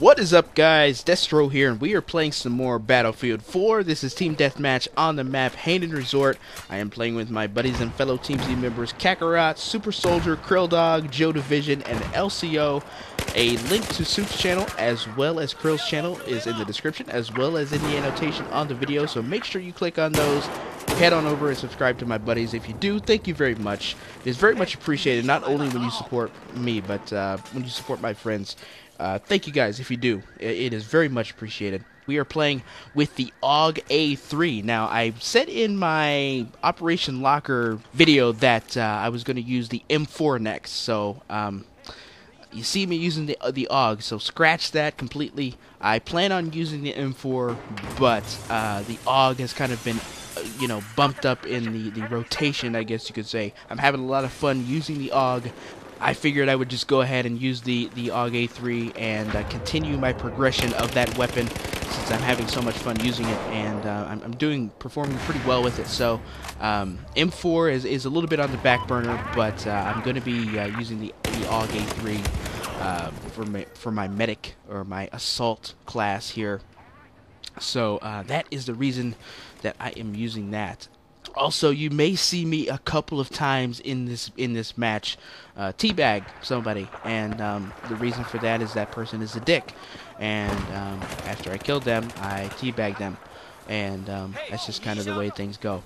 What is up, guys? Destro here, and we are playing some more Battlefield 4. This is Team Deathmatch on the map Hainan Resort. I am playing with my buddies and fellow Team Z members Kakarot, Super Soldier, Krill Dog, Joe Division, and LCO. A link to Soup's channel as well as Krill's channel is in the description, as well as in the annotation on the video, so make sure you click on those. Head on over and subscribe to my buddies. If you do, thank you very much. It is very much appreciated, not only when you support me, but when you support my friends. Thank you guys if you do. It is very much appreciated. We are playing with the AUG A3. Now, I said in my Operation Locker video that I was going to use the M4 next. So, you see me using the AUG, so scratch that completely. I plan on using the M4, but the AUG has kind of been bumped up in the rotation, I guess you could say. I'm having a lot of fun using the AUG. I figured I would just go ahead and use the AUG A3 and continue my progression of that weapon, since I'm having so much fun using it, and I'm performing pretty well with it. So M4 is a little bit on the back burner, but I'm going to be using the AUG A3 for my medic or my assault class here. So that is the reason that I am using that. Also, you may see me a couple of times in this match teabag somebody, and the reason for that is that person is a dick, and after I killed them, I teabagged them, and that's just kind of the way things go.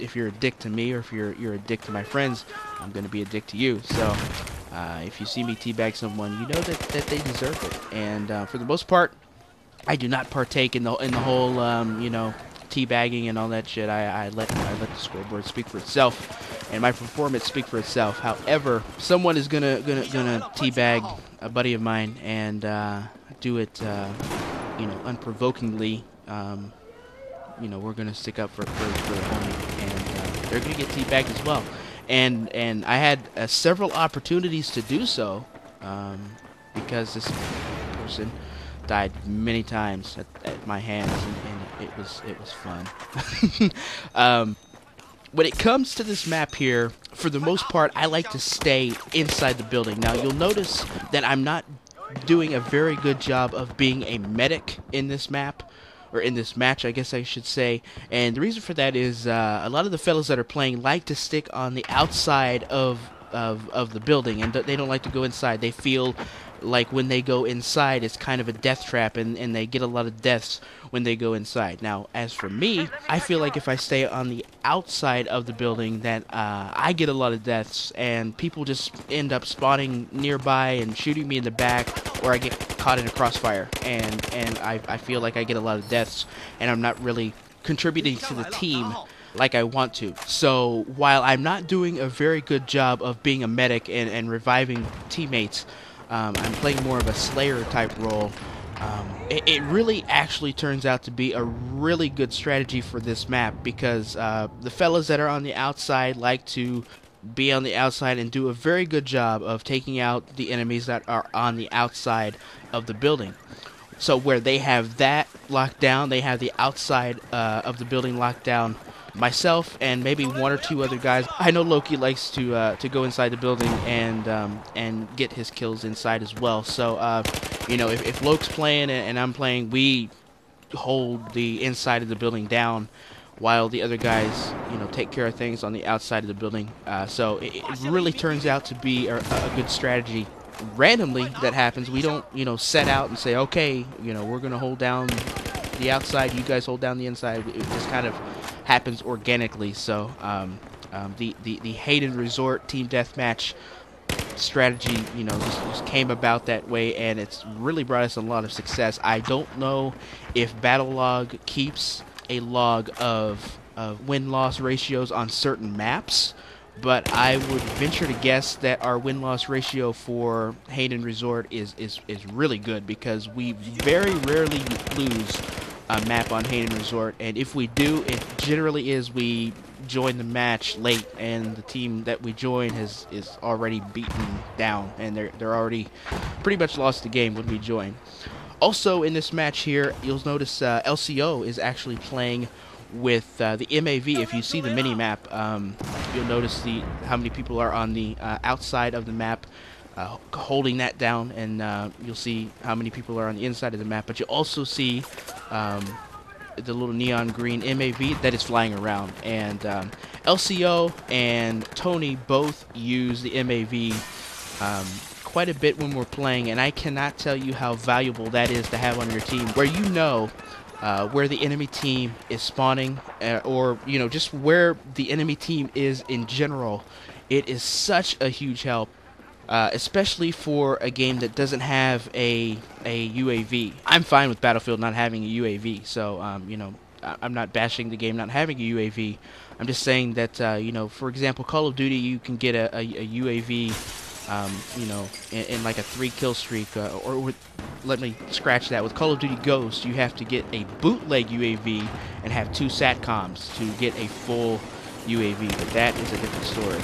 If you're a dick to me, or if you're a dick to my friends, I'm gonna be a dick to you. So if you see me teabag someone, you know that they deserve it. And for the most part, I do not partake in the whole teabagging and all that shit. I let the scoreboard speak for itself, and my performance speak for itself. However, someone is gonna teabag a buddy of mine and do it, unprovokingly. We're gonna stick up for the homie, and they're gonna get teabagged as well. And I had several opportunities to do so, because this person died many times at my hands, and it was fun. When it comes to this map here, for the most part, I like to stay inside the building. Now, you'll notice that I'm not doing a very good job of being a medic in this map, or in this match, I guess I should say. And the reason for that is a lot of the fellas that are playing like to stick on the outside of the building, and they don't like to go inside. They feel like when they go inside, it's kind of a death trap, and they get a lot of deaths when they go inside. Now, as for me, I feel like if I stay on the outside of the building, that I get a lot of deaths, and people just end up spawning nearby and shooting me in the back, or I get caught in a crossfire, and I feel like I get a lot of deaths, and I'm not really contributing to the team like I want to. So while I'm not doing a very good job of being a medic and reviving teammates, I'm playing more of a Slayer type role. It really actually turns out to be a really good strategy for this map, because the fellas that are on the outside like to be on the outside and do a very good job of taking out the enemies that are on the outside of the building. So where they have that locked down, they have the outside of the building locked down. Myself and maybe one or two other guys. I know Loki likes to go inside the building and get his kills inside as well. So if Loki's playing and I'm playing, we hold the inside of the building down while the other guys take care of things on the outside of the building. So it really turns out to be a good strategy. Randomly that happens. We don't set out and say, okay, we're gonna hold down the outside, you guys hold down the inside. It just kind of happens organically. So the Hainan Resort Team Deathmatch strategy just came about that way, and it's really brought us a lot of success. I don't know if Battlelog keeps a log of win-loss ratios on certain maps, but I would venture to guess that our win-loss ratio for Hainan Resort is really good, because we very rarely lose a map on Hainan Resort, and if we do, it generally is we join the match late, and the team that we join is already beaten down, and they're already pretty much lost the game when we join. Also in this match here, you'll notice LCO is actually playing with the MAV. If you see the mini map, you'll notice how many people are on the outside of the map. holding that down, and you'll see how many people are on the inside of the map. But you also see the little neon green MAV that is flying around, and LCO and Tony both use the MAV quite a bit when we're playing, and I cannot tell you how valuable that is to have on your team, where you know where the enemy team is spawning, or just where the enemy team is in general. It is such a huge help, especially for a game that doesn't have a UAV. I'm fine with Battlefield not having a UAV, so I'm not bashing the game not having a UAV. I'm just saying that for example, Call of Duty, you can get a UAV, in like a 3-kill streak, or let me scratch that. With Call of Duty Ghost, you have to get a bootleg UAV and have 2 SATCOMs to get a full UAV, but that is a different story.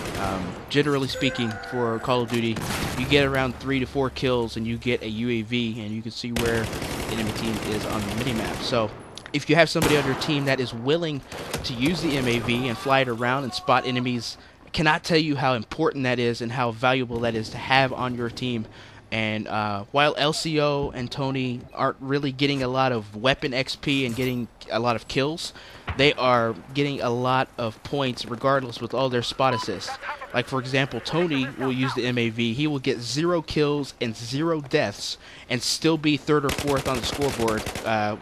Generally speaking, for Call of Duty, you get around 3 to 4 kills and you get a UAV, and you can see where the enemy team is on the minimap. So if you have somebody on your team that is willing to use the MAV and fly it around and spot enemies, I cannot tell you how important that is and how valuable that is to have on your team. And while LCO and Tony aren't really getting a lot of weapon XP and getting a lot of kills, they are getting a lot of points regardless with all their spot assists. Like, for example, Tony will use the MAV. He will get 0 kills and 0 deaths and still be 3rd or 4th on the scoreboard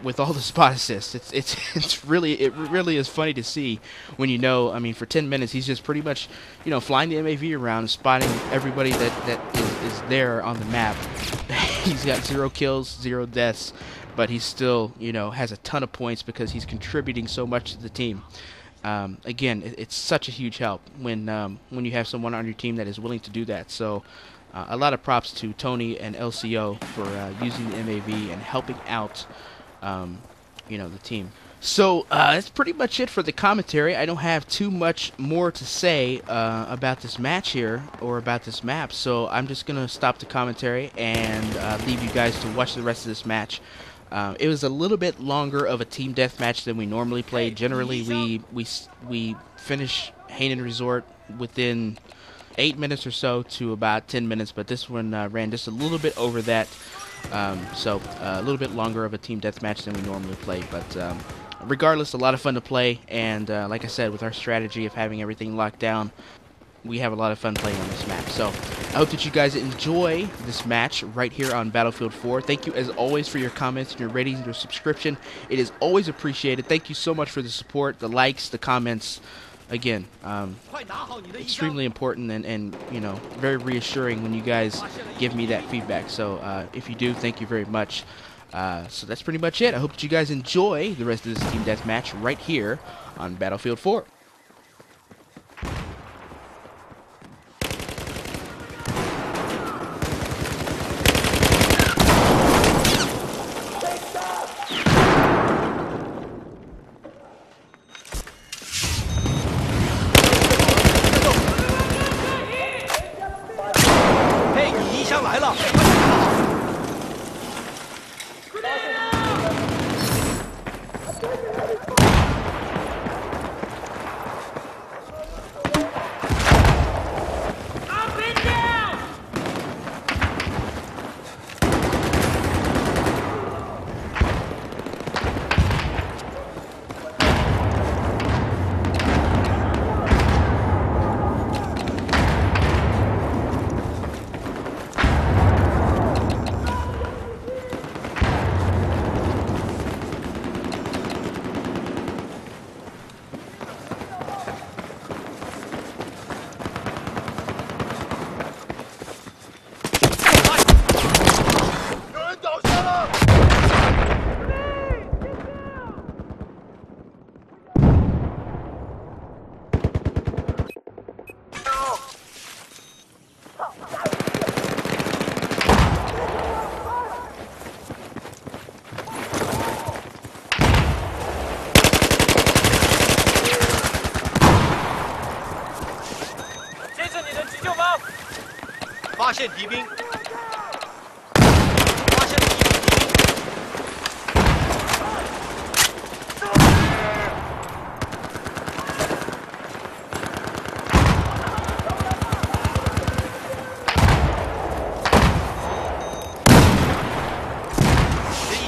with all the spot assists. It really is funny to see when I mean, for 10 minutes he's just pretty much flying the MAV around and spotting everybody that is there on the map. He's got 0 kills, 0 deaths, but he still has a ton of points because he's contributing so much to the team. Again, it's such a huge help when you have someone on your team that is willing to do that. So a lot of props to Tony and LCO for using the MAV and helping out the team. So that's pretty much it for the commentary. I don't have too much more to say about this match here or about this map, so I'm just gonna stop the commentary and leave you guys to watch the rest of this match. It was a little bit longer of a team deathmatch than we normally play. Generally, we finish Hainan Resort within 8 minutes or so to about 10 minutes, but this one ran just a little bit over that, so a little bit longer of a team deathmatch than we normally play. But regardless, a lot of fun to play, and like I said, with our strategy of having everything locked down, we have a lot of fun playing on this map. So I hope that you guys enjoy this match right here on Battlefield 4. Thank you as always for your comments and your ratings and your subscription. It is always appreciated. Thank you so much for the support, the likes, the comments. Again, extremely important and very reassuring when you guys give me that feedback. So if you do, thank you very much. So that's pretty much it. I hope that you guys enjoy the rest of this team deathmatch right here on Battlefield 4.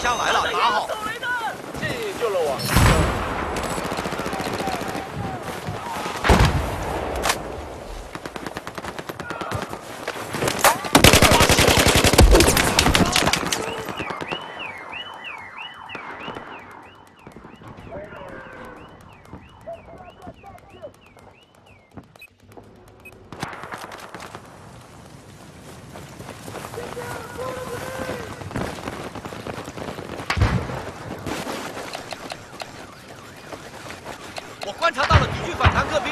箱来了，拿好。谢谢你救了我。我观察到了敌军反坦克兵。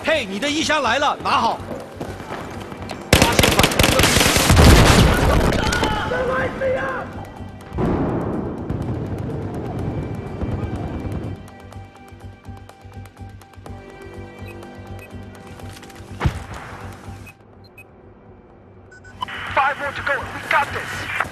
嘿，你的衣箱来了，拿好。发现反坦克兵。5 more to go. We got this.